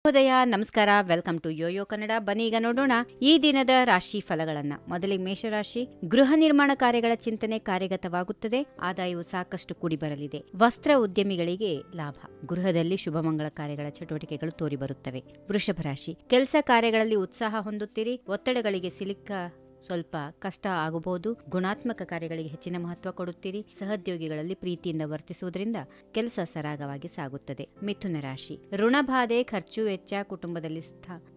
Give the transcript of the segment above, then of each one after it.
ಶುಭೋದಯ, ನಮಸ್ಕಾರ. Welcome to YoYo Kannada. ಬನ್ನಿ ಈಗ ನೋಡೋಣ ಈ ದಿನದ ರಾಶಿ ಫಲಗಳನ್ನ. ಮೊದಲಿಗೆ ಮೇಷರಾಶಿ. ಗೃಹ ನಿರ್ಮಾಣ ಕಾರ್ಯಗಳ ಚಿಂತನೆ ಕಾರ್ಯಗತವಾಗುತ್ತದೆ. ಆದಾಯವು ಸಾಕಷ್ಟು ಕೂಡಿ ಬರಲಿದೆ. ವಸ್ತ್ರ ಉದ್ಯಮಿಗಳಿಗೆ ಲಾಭ. ಗೃಹದಲ್ಲಿ ಶುಭ ಮಂಗಳ ಕಾರ್ಯಗಳ ಚಟುವಟಿಕೆಗಳು ತೋರಿಬರುತ್ತವೆ. ವೃಷಭ ರಾಶಿ. ಕೆಲಸ ಕಾರ್ಯಗಳಲ್ಲಿ ಉತ್ಸಾಹ ಹೊಂದುತ್ತೀರಿ. ಒತ್ತಡಗಳಿಗೆ ಸಿಲುಕ ಸ್ವಲ್ಪ ಕಷ್ಟ ಆಗಬಹುದು. ಗುಣಾತ್ಮಕ ಕಾರ್ಯಗಳಿಗೆ ಹೆಚ್ಚಿನ ಮಹತ್ವ ಕೊಡುತ್ತೀರಿ. ಸಹೋದ್ಯೋಗಿಗಳಲ್ಲಿ ಪ್ರೀತಿಯಿಂದ ವರ್ತಿಸುವುದರಿಂದ ಕೆಲಸ ಸರಾಗವಾಗಿ ಸಾಗುತ್ತದೆ. ಮಿಥುನ ರಾಶಿ. ಋಣಬಾಧೆ, ಖರ್ಚು ವೆಚ್ಚ, ಕುಟುಂಬದಲ್ಲಿ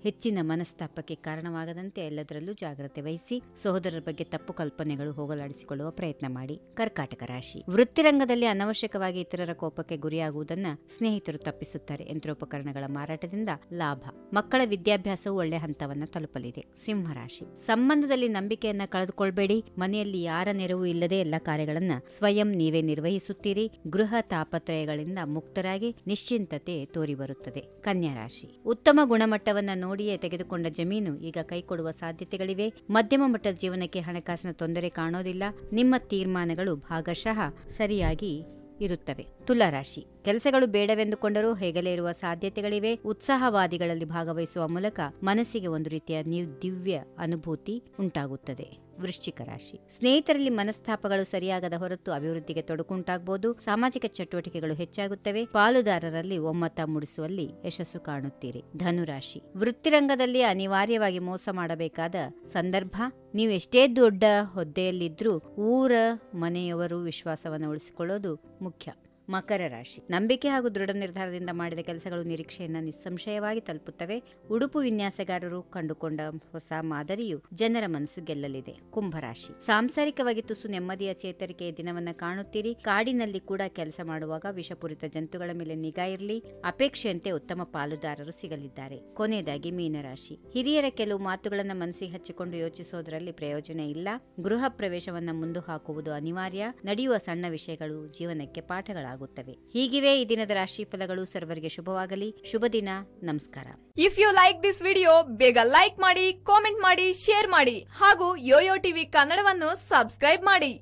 ಹೆಚ್ಚಿನ ಮನಸ್ತಾಪಕ್ಕೆ ಕಾರಣವಾಗದಂತೆ ಎಲ್ಲದರಲ್ಲೂ ಜಾಗ್ರತೆ ವಹಿಸಿ. ಸಹೋದರರ ಬಗ್ಗೆ ತಪ್ಪು ಕಲ್ಪನೆಗಳು ಹೋಗಲಾಡಿಸಿಕೊಳ್ಳುವ ಪ್ರಯತ್ನ ಮಾಡಿ. ಕರ್ಕಾಟಕ ರಾಶಿ. ವೃತ್ತಿರಂಗದಲ್ಲಿ ಅನವಶ್ಯಕವಾಗಿ ಇತರರ ಕೋಪಕ್ಕೆ ಗುರಿಯಾಗುವುದನ್ನ ಸ್ನೇಹಿತರು ತಪ್ಪಿಸುತ್ತಾರೆ. ಯಂತ್ರೋಪಕರಣಗಳ ಮಾರಾಟದಿಂದ ಲಾಭ. ಮಕ್ಕಳ ವಿದ್ಯಾಭ್ಯಾಸವು ಒಳ್ಳೆ ಹಂತವನ್ನ ತಲುಪಲಿದೆ. ಸಿಂಹರಾಶಿ. ಸಂಬಂಧದಲ್ಲಿ ನಂಬಿಕೆಯನ್ನ ಕಳೆದುಕೊಳ್ಬೇಡಿ. ಮನೆಯಲ್ಲಿ ಯಾರ ನೆರವು ಇಲ್ಲದೆ ಎಲ್ಲ ಕಾರ್ಯಗಳನ್ನ ಸ್ವಯಂ ನೀವೇ ನಿರ್ವಹಿಸುತ್ತೀರಿ. ಗೃಹ ತಾಪತ್ರಯಗಳಿಂದ ಮುಕ್ತರಾಗಿ ನಿಶ್ಚಿಂತತೆ ತೋರಿಬರುತ್ತದೆ. ಕನ್ಯಾ ರಾಶಿ. ಉತ್ತಮ ಗುಣಮಟ್ಟವನ್ನ ನೋಡಿಯೇ ತೆಗೆದುಕೊಂಡ ಜಮೀನು ಈಗ ಕೈಕೊಡುವ ಸಾಧ್ಯತೆಗಳಿವೆ. ಮಧ್ಯಮ ಮಟ್ಟದ ಜೀವನಕ್ಕೆ ಹಣಕಾಸಿನ ತೊಂದರೆ ಕಾಣೋದಿಲ್ಲ. ನಿಮ್ಮ ತೀರ್ಮಾನಗಳು ಭಾಗಶಃ ಸರಿಯಾಗಿ ಇರುತ್ತವೆ. ತುಲಾರಾಶಿ. ಕೆಲಸಗಳು ಬೇಡವೆಂದುಕೊಂಡರೂ ಹೇಗಲೇ ಇರುವ ಸಾಧ್ಯತೆಗಳಿವೆ. ಉತ್ಸಾಹವಾದಿಗಳಲ್ಲಿ ಭಾಗವಹಿಸುವ ಮೂಲಕ ಮನಸ್ಸಿಗೆ ಒಂದು ರೀತಿಯ ದಿವ್ಯ ಅನುಭೂತಿ ಉಂಟಾಗುತ್ತದೆ. ವೃಶ್ಚಿಕ ರಾಶಿ. ಸ್ನೇಹಿತರಲ್ಲಿ ಮನಸ್ತಾಪಗಳು ಸರಿಯಾಗದ ಹೊರತು ಅಭಿವೃದ್ಧಿಗೆ ತೊಡಕುಂಟಾಗಬಹುದು. ಸಾಮಾಜಿಕ ಚಟುವಟಿಕೆಗಳು ಹೆಚ್ಚಾಗುತ್ತವೆ. ಪಾಲುದಾರರಲ್ಲಿ ಒಮ್ಮತ ಮೂಡಿಸುವಲ್ಲಿ ಯಶಸ್ಸು ಕಾಣುತ್ತೀರಿ. ಧನುರಾಶಿ. ವೃತ್ತಿರಂಗದಲ್ಲಿ ಅನಿವಾರ್ಯವಾಗಿ ಮೋಸ ಮಾಡಬೇಕಾದ ಸಂದರ್ಭ. ನೀವು ಎಷ್ಟೇ ದೊಡ್ಡ ಹುದ್ದೆಯಲ್ಲಿದ್ರೂ ಊರ ಮನೆಯವರು ವಿಶ್ವಾಸವನ್ನು ಉಳಿಸಿಕೊಳ್ಳೋದು ಮುಖ್ಯ. ಮಕರ ರಾಶಿ. ನಂಬಿಕೆ ಹಾಗೂ ದೃಢ ನಿರ್ಧಾರದಿಂದ ಮಾಡಿದ ಕೆಲಸಗಳು ನಿರೀಕ್ಷೆಯನ್ನ ನಿಸ್ಸಂಶಯವಾಗಿ ತಲುಪುತ್ತವೆ. ಉಡುಪು ವಿನ್ಯಾಸಗಾರರು ಕಂಡುಕೊಂಡ ಹೊಸ ಮಾದರಿಯು ಜನರ ಮನಸ್ಸು ಗೆಲ್ಲಲಿದೆ. ಕುಂಭರಾಶಿ. ಸಾಂಸಾರಿಕವಾಗಿ ತುಸು ನೆಮ್ಮದಿಯ ಚೇತರಿಕೆಯ ದಿನವನ್ನ ಕಾಣುತ್ತೀರಿ. ಕಾಡಿನಲ್ಲಿ ಕೂಡ ಕೆಲಸ ಮಾಡುವಾಗ ವಿಷಪೂರಿತ ಜಂತುಗಳ ಮೇಲೆ ನಿಗಾ ಇರಲಿ. ಅಪೇಕ್ಷೆಯಂತೆ ಉತ್ತಮ ಪಾಲುದಾರರು ಸಿಗಲಿದ್ದಾರೆ. ಕೊನೆಯದಾಗಿ ಮೀನರಾಶಿ. ಹಿರಿಯರ ಕೆಲವು ಮಾತುಗಳನ್ನ ಮನಸ್ಸಿಗೆ ಹಚ್ಚಿಕೊಂಡು ಯೋಚಿಸೋದ್ರಲ್ಲಿ ಪ್ರಯೋಜನ ಇಲ್ಲ. ಗೃಹ ಪ್ರವೇಶವನ್ನ ಮುಂದು ಹಾಕುವುದು ಅನಿವಾರ್ಯ. ನಡೆಯುವ ಸಣ್ಣ ವಿಷಯಗಳು ಜೀವನಕ್ಕೆ ಪಾಠಗಳಾಗುತ್ತವೆ. ಹೀಗಿವೆ ಈ ದಿನದ ರಾಶಿ ಫಲಗಳು. ಸರ್ವರಿಗೆ ಶುಭವಾಗಲಿ. ಶುಭ ದಿನ. ನಮಸ್ಕಾರ. If you like this video, ಬೇಗ ಲೈಕ್ ಮಾಡಿ, ಕಾಮೆಂಟ್ ಮಾಡಿ, ಶೇರ್ ಮಾಡಿ ಹಾಗೂ ಯೋಯೋ ಟಿವಿ ಕನ್ನಡವನ್ನು ಸಬ್ಸ್ಕ್ರೈಬ್ ಮಾಡಿ.